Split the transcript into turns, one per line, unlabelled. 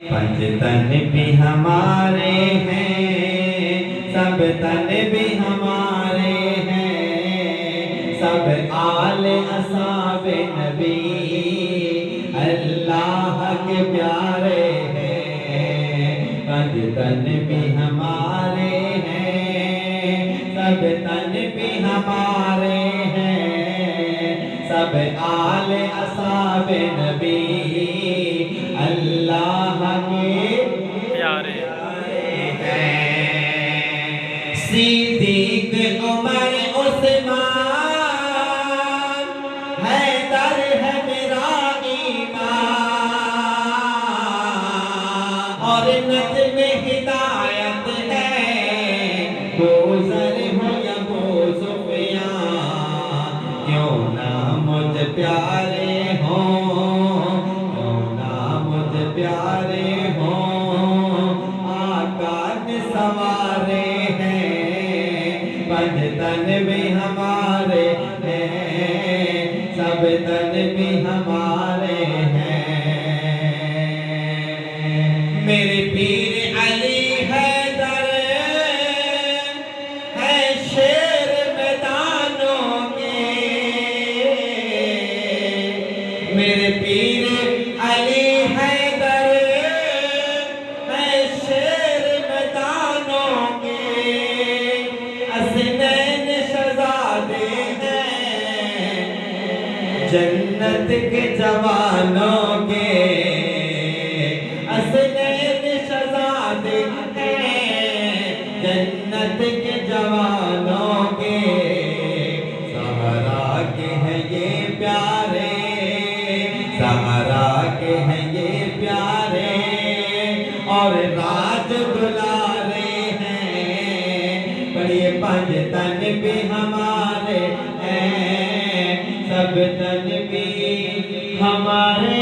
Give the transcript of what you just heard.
पंच तन भी हमारे हैं, सब तन भी हमारे हैं, सब आल असाब नबी अल्लाह के प्यारे हैं। पंच तन भी हमारे हैं, सब तन भी हमारे हैं, सब आल असाब नबी अल्लाह के प्यारे हैं। सिद्दीक उमर उस्मान हैदर है मेरा ईमान, और नज़्म हिदायत है गुज़र हो या वो सुफियान। क्यों ना मुझ प्यारे हों, प्यारे हों, आका ने सवारे हैं। पंच तन भी हमारे हैं, सब तन भी हमारे हैं। मेरे पीर अली हैदर है शेर मैदानों के, मेरे पीर अली जन्नत के जवानों के, असनैन शहज़ादे हैं जन्नत के जवानों के। सहरा के हैं ये प्यारे, सहरा के हैं ये प्यारे, और राज दुलारे हैं। पर ये पंच तन भी हमारे हैं, सब तन भी हमारे